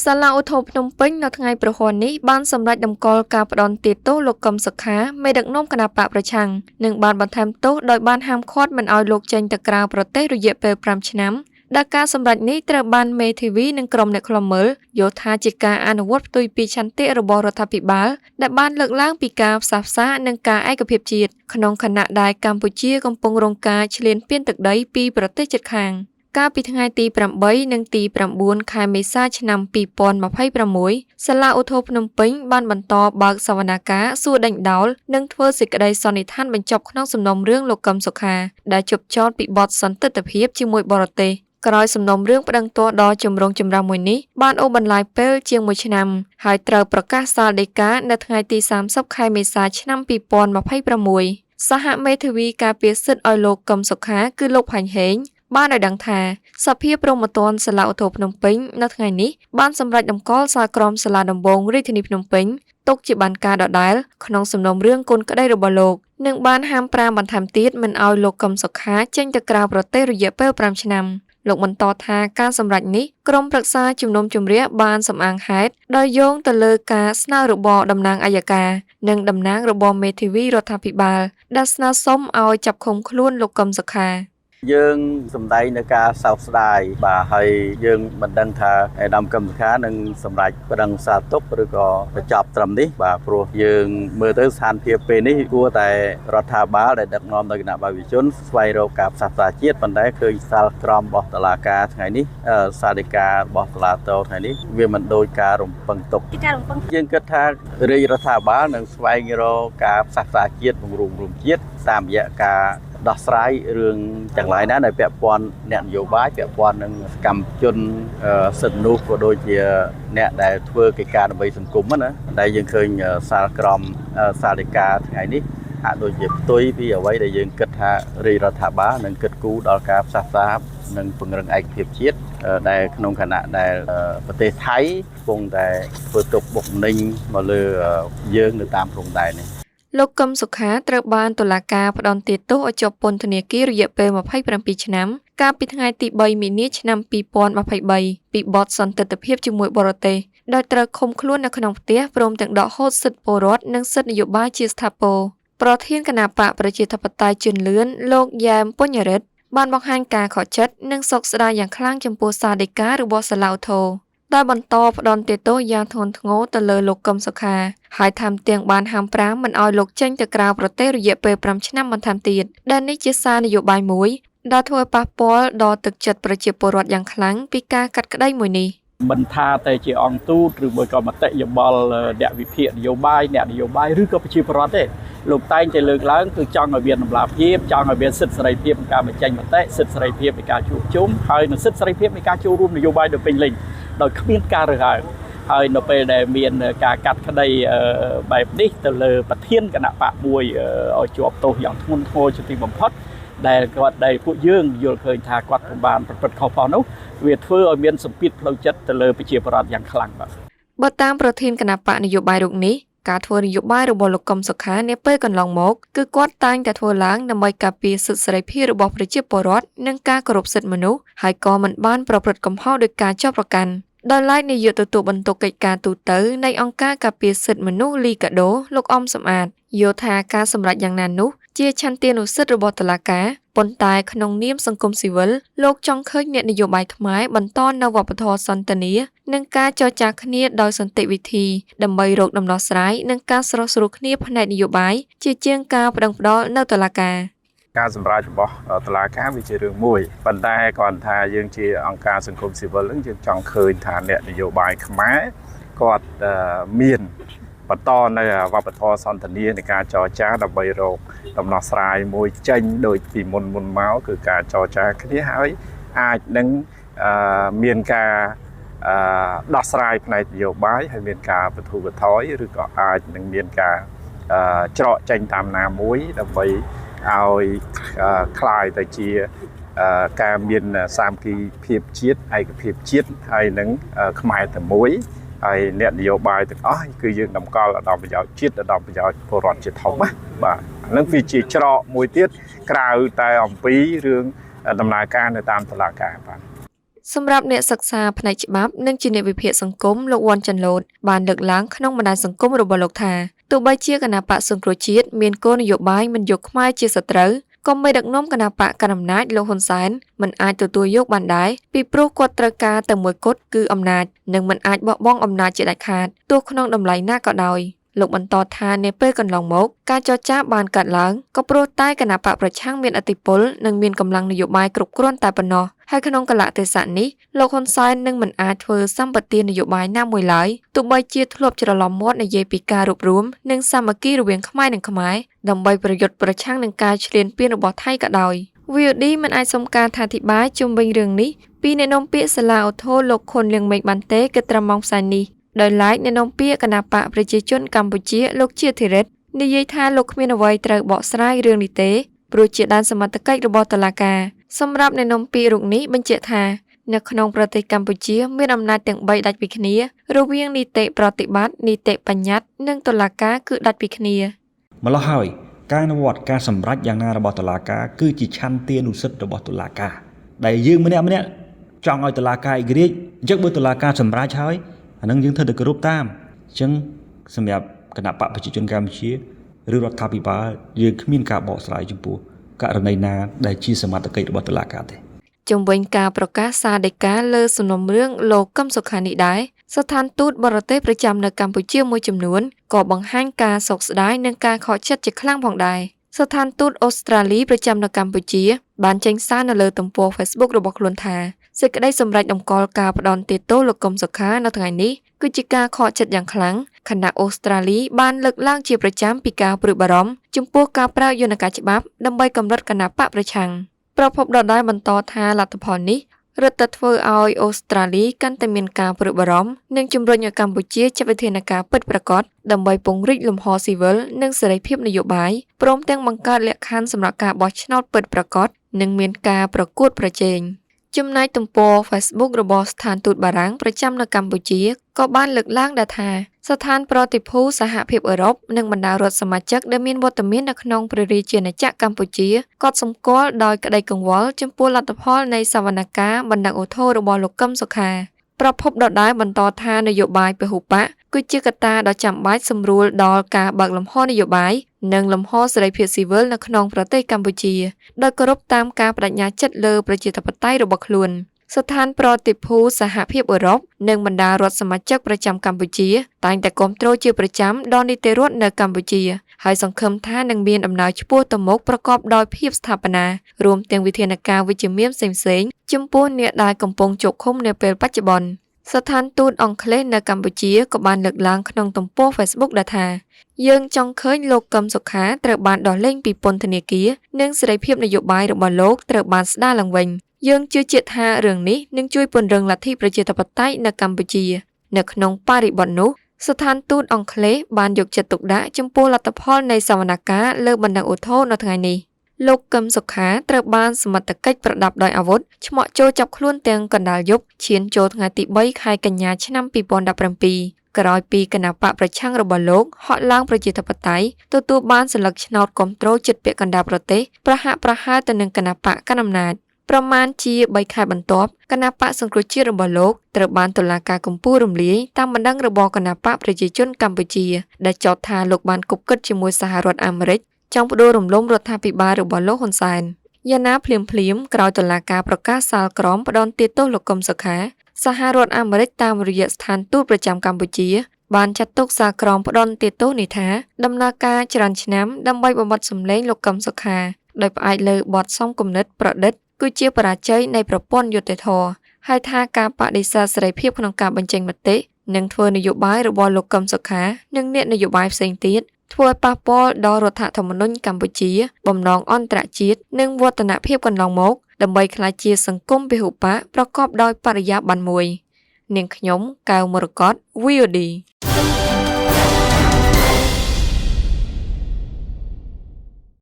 សាលាឧទ្ធរភ្នំពេញនៅថ្ងៃប្រហ័ននេះបានសម្រេចតម្កល់ការផ្ដន្ទាទោសលោកកឹមសុខាមេដឹកនាំគណបកប្រឆាំងនិងបានបន្ថែមទោសដោយបានហាមឃាត់មិនឲ្យលោកចេញទៅក្រៅប្រទេសរយៈពេល5ឆ្នាំដែលការសម្រេចនេះត្រូវបានមេធាវីនិងក្រុមអ្នកឃ្លាំមើលយល់ថាជាការអនុវត្តផ្ទុយពីឆន្ទៈរបស់រដ្ឋាភិបាលដែលបានលើកឡើងពីការផ្សះផ្សានិងការឯកភាពជាតិក្នុងខណៈដែលកម្ពុជាកំពុងរងការឈ្លានពានទឹកដីពីប្រទេសជិតខាងកាលពីថ្ងៃទី8និងទី9ខែមេសាឆ្នាំ2026សាលាឧទ្ធរភ្នំពេញបានបន្តបើកសវនកម្មសួរដេញដោលនិងធ្វើសេចក្តីសន្និដ្ឋានបញ្ចប់ក្នុងសំណុំរឿងលោកកឹមសុខាដែលជប់ចោទពីបទសន្តិទ្ធភាពជាមួយបរទេសក្រោយសំណុំរឿងប្តឹងទាស់ដ៏ចម្រូងចម្រាសមួយនេះបានអូសបន្លាយពេលជាង1ឆ្នាំហើយត្រូវប្រកាសសាលដីកានៅថ្ងៃទី30ខែមេសាឆ្នាំ2026សហមេធាវីការពារសិទ្ធិឲ្យលោកកឹមសុខាគឺលោកផាញ់ហេងបានឲ្យដឹងថាសភាព្រហ្មទណ្ឌសាលាឧទ្ធរភ្នំពេញនៅថ្ងៃនេះបានសម្រេចតម្កល់សាលក្រមសាលាដំបងរាជធានីភ្នំពេញទុកជាបានការដដែលក្នុងសំណុំរឿងគុណក្តីរបស់លោកនិងបានហាម5បន្ថែមទៀតមិនឲ្យលោកកឹមសុខាចេញទៅក្រៅប្រទេសរយៈពេល5ឆ្នាំលោកបន្តថាការសម្រេចនេះក្រុមប្រឹក្សាជំនុំជម្រះបានសម្អាងហេតុដោយយោងទៅលើការស្នើរបស់តំណាងអัยការនិងតំណាងរបស់មេធាវីរដ្ឋាភិបាលដែលស្នើសុំឲ្យចាប់ឃុំខ្លួនលោកកឹមសុខាយើងសម្ដែងនៅការសោកស្ដាយបាទហើយយើងមិនដឹងថាឯកឧត្តមកឹមសុខានឹងសម្រេចប្តឹងសាលទុកឬក៏បញ្ចប់ត្រឹមនេះបាទព្រោះយើងមើលទៅស្ថានភាពពេលនេះគួរតែរដ្ឋាភិបាលដែលដឹកនាំដោយគណៈបព្វជិជនស្វែងរកការផ្សះផ្សាជាតិប៉ុន្តែឃើញសាលក្រមរបស់តុលាការថ្ងៃនេះសាលដីការបស់តុលាតថ្ងៃនេះវាមិនដូចការរំពឹងទុកយើងគិតថារាជរដ្ឋាភិបាលនឹងស្វែងរកការផ្សះផ្សាជាតិបង្រួមជាតិតាមរយៈការដោះស្រាយរឿងទាំងឡាយណាដែលពាក់ព័ន្ធអ្នកនយោបាយពាក់ព័ន្ធនឹងសកម្មជនសិទ្ធិមនុស្សក៏ដូចជាអ្នកដែលធ្វើកិច្ចការដើម្បីសង្គមណាដែលយើងឃើញសាលក្រមសាលដីកាថ្ងៃនេះហាក់ដូចជាផ្ទុយពីអ្វីដែលយើងគិតថារាជរដ្ឋាភិបាលនឹងគិតគូរដល់ការផ្សះផ្សានិងពង្រឹងឯកភាពជាតិដែលក្នុងខណៈដែលប្រទេសថៃកំពុងតែធ្វើទុកបុកម្នេញមកលើយើងនៅតាមព្រំដែននេះលោកកឹមសុខាត្រូវបានតុលាការផ្តន្ទាទោសឲ្យជាប់ពន្ធនាគាររយៈពេល27ឆ្នាំកាលពីថ្ងៃទី3មីនាឆ្នាំ2023ពីបទសន្តិទ្ធភាពជាមួយបរទេសដោយត្រូវឃុំខ្លួននៅក្នុងផ្ទះព្រមទាំងដកហូតសិទ្ធិពលរដ្ឋនិងសិទ្ធិនយោបាយជាស្ថាពរប្រធានគណបកប្រជាធិបតេយ្យជឿនលឿនលោកយ៉ែមពញ្ញរិទ្ធបានបង្ហាញការខកចិត្តនិងសោកស្ដាយយ៉ាងខ្លាំងចំពោះសារដីការបស់សាលាឧទ្ធរដែលបន្តផ្ដន្ទាទោសយ៉ាងធ្ងន់ធ្ងរទៅលើលោកកឹមសុខាហើយថែមទាំងបានហាម5មិនឲ្យលោកចេញទៅក្រៅប្រទេសរយៈពេល5ឆ្នាំបន្ថែមទៀតដែលនេះជាសារនយោបាយមួយដែលធ្វើប៉ះពាល់ដល់ទឹកចិត្តប្រជាពលរដ្ឋយ៉ាងខ្លាំងពីការកាត់ក្តីមួយនេះមិនថាតែជាអង្គទូតឬមួយក៏មតិយោបល់អ្នកវិភាគនយោបាយអ្នកនយោបាយឬក៏ប្រជាពលរដ្ឋទេលោកតែងតែលើកឡើងគឺចង់ឲ្យមានតម្លាភាពចង់ឲ្យមានសិទ្ធិសេរីភាពក្នុងការបញ្ចេញមតិសិទ្ធិសេរីភាពនៃការជួបជុំហើយនិងសិទ្ធិសេរីភាពនៃការចូលរួមនយោបាយដោយពេញលេញដោយគ្មានការរើសអើងហើយនៅពេលដែលមានការកាត់ក្តីបែបនេះទៅលើប្រធានគណៈបកមួយឲ្យជាប់ទោសយ៉ាងធ្ងន់ធ្ងរជាទីបំផុតដែលគាត់ដែលពួកយើងយល់ឃើញថាគាត់ពុំបានប្រព្រឹត្តខុសខុសនោះវាធ្វើឲ្យមានសម្ពាធផ្លូវចិត្តទៅលើប្រជាពលរដ្ឋយ៉ាងខ្លាំងបាទបើតាមប្រធានគណៈបកនយោបាយរូបនេះការធ្វើនយោបាយរបស់លោកកឹមសុខានាពេលកន្លងមកគឺគាត់តែងតែធ្វើឡើងដើម្បីការពារសិទ្ធិសេរីភាពរបស់ប្រជាពលរដ្ឋនិងការគោរពសិទ្ធិមនុស្សហើយក៏មិនបានប្រព្រឹត្តកំហុសដោយការចាប់ប្រកាន់ដោយឡែកនាយកទទួលបន្ទុកកិច្ចការទូតនៃអង្គការការពារសិទ្ធិមនុស្សលីកាដូលោកអំសំអាតយល់ថាការសម្រេចយ៉ាងណានោះជាឆន្ទានុសិទ្ធិរបស់តុលាការប៉ុន្តែក្នុងនាមសង្គមស៊ីវិលលោកចង់ឃើញអ្នកនយោបាយខ្មែរបន្តនៅវប្បធម៌សន្តិនិកនិងការចរចាគ្នាដោយសន្តិវិធីដើម្បីរកដំណោះស្រាយនិងការស្រោះស្រួលគ្នាផ្នែកនយោបាយជាជាងការប្តឹងផ្តល់នៅតុលាការការសម្រេចរបស់តុលាការវាជារឿងមួយប៉ុន្តែគាត់ថាយើងជាអង្គការសង្គមស៊ីវិលយើងចង់ឃើញថាអ្នកនយោបាយខ្មែរគាត់មានបន្តនៅវប្បធម៌សន្តិនិកនៃការចរចាដើម្បីរកដំណោះស្រាយមួយចេញដូចពីមុនមកគឺការចរចាគ្នាហើយអាចនឹងមានការដោះស្រាយផ្នែកនយោបាយហើយមានការបទូបថយឬក៏អាចនឹងមានការច្រកចេញតាមណាមួយដើម្បីឲ្យคล้ายទៅជាការមានសាមគ្គីភាពជាតិឯកភាពជាតិហើយនឹងខ្មែរតែមួយហើយអ្នកនយោបាយទាំងអស់គឺយើងតម្កល់ដល់ប្រយោជន៍ជាតិដល់ប្រយោជន៍ពលរដ្ឋជាធំណាបាទអានឹងវាជាច្រកមួយទៀតក្រៅតែអំពីរឿងដំណើរការនៅតាមតុលាការបាទ សម្រាប់អ្នកសិក្សាផ្នែកច្បាប់និងជាអ្នកវិភាគសង្គមលោកវ៉ាន់ចាន់ឡូតបានលើកឡើងក្នុងបណ្ដាញសង្គមរបស់លោកថាទោះបីជាគណៈបកសង្គ្រោះជាតិមានគោលនយោបាយមិនយកខ្មែរជាសត្រូវក៏មេដឹកនាំគណៈបកកណ្ដាលអំណាចលោកហ៊ុនសែនមិនអាចទទួលយកបានដែរពីព្រោះគាត់ត្រូវការតែមួយគត់គឺអំណាចនិងមិនអាចបោះបង់អំណាចជាដាច់ខាតទោះក្នុងតម្លៃណាក៏ដោយលោកបន្តថានៅពេលកន្លងមកការចរចាបានកើតឡើងក៏ព្រោះតែគណៈបកប្រឆាំងមានឥទ្ធិពលនិងមានកម្លាំងនយោបាយគ្រប់គ្រាន់តែប៉ុណ្ណោះហើយក្នុងកលៈទេសៈនេះលោកហ៊ុនសែននឹងមិនអាចធ្វើសម្បទាននយោបាយណាមួយឡើយទោះបីជាធ្លាប់ច្រឡំមាត់និយាយពីការរួបរวมនិងសាមគ្គីរវាងខ្មែរនិងខ្មែរដើម្បីប្រយុទ្ធប្រឆាំងនឹងការឈ្លានពានរបស់ថៃក៏ដោយ VOD មិនអាចសុំការថាធិប្បាយជុំវិញរឿងនេះពីអ្នកនាំពាក្យសាលាឧទ្ធរលោកខុនលៀងមេឃបានទេគិតត្រឹមម៉ោងផ្សាយនេះដោយឡែកអ្នកនាំពាក្យគណៈបកប្រជាជនកម្ពុជាលោកជាធិរិទ្ធនិយាយថាលោកគ្មានអ្វីត្រូវបកស្រាយរឿងនេះទេព្រោះជាដែនសមត្ថកិច្ចរបស់តុលាការសម្រាប់អ្នកនាំពាក្យរូបនេះបញ្ជាក់ថានៅក្នុងប្រទេសកម្ពុជាមានអំណាចទាំង3ដាច់ពីគ្នារវាងនីតិប្រតិបត្តិនីតិបញ្ញត្តិនិងតុលាការគឺដាច់ពីគ្នាម្ល៉េះហើយការអនុវត្តការសម្រេចយ៉ាងណារបស់តុលាការគឺជាឆន្ទានុសិទ្ធិរបស់តុលាការដែលយើងម្នាក់ចង់ឲ្យតុលាការឯករាជ្យអញ្ចឹងបើតុលាការសម្រេចហើយអានឹងយើងត្រូវតែគោរពតាមអញ្ចឹងសម្រាប់គណៈបកប្រជាជនកម្ពុជាឬរដ្ឋាភិបាលយើងគ្មានការបកស្រាយចំពោះករណីណាដែលជាសមត្ថកិច្ចរបស់តុលាការទេជំវិញការប្រកាសសារដីកាលើសំណុំរឿងលោកកឹមសុខានេះដែរស្ថានទូតបរទេសប្រចាំនៅកម្ពុជាមួយចំនួនក៏បង្ហាញការសោកស្ដាយនិងការខកចិត្តជាខ្លាំងផងដែរស្ថានទូតអូស្ត្រាលីប្រចាំនៅកម្ពុជាបានចេញសារនៅលើទំព័រ Facebook របស់ខ្លួនថាសេចក្តីសម្រេចតម្កល់ការផ្ដន់ទោសលោកកឹមសុខានៅថ្ងៃនេះគឺជាការខកចិត្តយ៉ាងខ្លាំងខណៈអូស្ត្រាលីបានលើកឡើងជាប្រចាំពីការព្រួយបារម្ភចំពោះការប្រើយន្តការច្បាប់ដើម្បីកម្រិតគណៈបកប្រឆាំងប្រពន្ធដដែលបន្តថាលទ្ធផលនេះរឹតតែធ្វើឲ្យអូស្ត្រាលីកាន់តែមានការព្រួយបារម្ភនិងជំរុញឲ្យកម្ពុជាចាត់វិធានការពិតប្រាកដដើម្បីពង្រីកលំហស៊ីវិលនិងសេរីភាពនយោបាយព្រមទាំងបង្កើតលក្ខខណ្ឌសម្រាប់ការបោះឆ្នោតពិតប្រាកដនិងមានការប្រកួតប្រជែងចំណែកទំព័រ Facebook របស់ស្ថានទូតបារាំងប្រចាំនៅកម្ពុជាក៏បានលើកឡើងដែរថាស្ថានប្រតិភូសហភាពអឺរ៉ុបនិងបណ្ដារដ្ឋសមាជិកដែលមានវត្តមាននៅក្នុងព្រះរាជាណាចក្រកម្ពុជាក៏សម្គាល់ដោយក្តីកង្វល់ចំពោះលទ្ធផលនៃសវនកម្មបណ្ដឹងឧទ្ធររបស់លោកកឹមសុខាប្រភពដដែលបន្តថានយោបាយពហុបកគឺជាកត្តាដ៏ចាំបាច់សម្រួលដល់ការបើកលំហនយោបាយនិងលំហសេរីភាពស៊ីវិលនៅក្នុងប្រទេសកម្ពុជាដោយគោរពតាមការបដិញ្ញាចិត្តលើប្រជាធិបតេយ្យរបស់ខ្លួនស្ថានប្រតិភូសហភាពអឺរ៉ុបនិងបណ្ដារដ្ឋសមាជិកប្រចាំកម្ពុជាតែងតែគាំទ្រជាប្រចាំដល់នីតិរដ្ឋនៅកម្ពុជាហើយសង្ឃឹមថានឹងមានដំណើរឆ្ពោះទៅមុខប្រកបដោយភាពស្ថាបនារួមទាំងវិធានការវិជ្ជមានផ្សេងៗចំពោះអ្នកដែលកំពុងជាប់ឃុំនាពេលបច្ចុប្បន្នស្ថានទូតអង់គ្លេសនៅកម្ពុជាក៏បានលើកឡើងក្នុងទំព័រ Facebook ដែរថាយើងចង់ឃើញលោកកឹមសុខាត្រូវបានដោះលែងពីពន្ធនាគារនិងសេរីភាពនយោបាយរបស់លោកត្រូវបានស្ដារឡើងវិញយើងជឿជាក់ថារឿងនេះនឹងជួយពង្រឹងលទ្ធិប្រជាធិបតេយ្យនៅកម្ពុជានៅក្នុងបរិបទនោះស្ថានទូតអង់គ្លេសបានយកចិត្តទុកដាក់ចំពោះលទ្ធផលនៃសវនកម្មលើបណ្ដឹងឧទ្ធរនៅថ្ងៃនេះលោកកឹមសុខាត្រូវបានសមត្ថកិច្ចប្រដាប់ដោយអាវុធឆ្មក់ចូលចាប់ខ្លួនទាំងកណ្ដាលយប់ឈានចូលថ្ងៃទី3ខែកញ្ញាឆ្នាំ2017ក្រោយពីគណៈបកប្រឆាំងរបស់លោកហក់ឡើងប្រជាធិបតេយ្យទទួលបានសន្លឹកឆ្នោតគ្រប់គ្រងជិតពាក់កណ្ដាលប្រទេសប្រហាក់ប្រហែលទៅនឹងគណៈបកកណ្ដាលអំណាចប្រមាណជា3ខែបន្ទាប់គណៈបកសង្គ្រោះជាតិរបស់លោកត្រូវបានតុលាការកំពូលរំលាយតាមបណ្ដឹងរបស់គណៈបកប្រជាជនកម្ពុជាដែលចោទថាលោកបានគប់គិតជាមួយសហរដ្ឋអាមេរិកចង់ផ្ដួលរំលំរដ្ឋាភិបាលរបស់លោកហ៊ុនសែនយ៉ាងណាភ្លាមក្រោយតុលាការប្រកាសសាលក្រមផ្ដន្ទាទោសលោកកឹមសុខាសហរដ្ឋអាមេរិកតាមរយៈស្ថានទូតប្រចាំកម្ពុជាបានចាត់ទុកសាលក្រមផ្ដន្ទាទោសនេះថាដំណើរការច្រើនឆ្នាំដើម្បីបំបត្តិសម្លេងលោកកឹមសុខាដោយផ្អែកលើបទសំគំនិតប្រឌិតគឺជាបរាជ័យនៃប្រព័ន្ធយុត្តិធម៌ហើយថាការបដិសេធសេរីភាពក្នុងការបញ្ចេញមតិនិងធ្វើនយោបាយរបស់លោកកឹមសុខានិងអ្នកនយោបាយផ្សេងទៀតធ្វើឲ្យប៉ះពាល់ដល់រដ្ឋធម្មនុញ្ញកម្ពុជាបំណងអន្តរជាតិនិងវឌ្ឍនភាពកន្លងមកដើម្បីក្លាយជាសង្គមពហុបកប្រកបដោយបរិយាបន្នមួយនាងខ្ញុំកៅមរកត VOD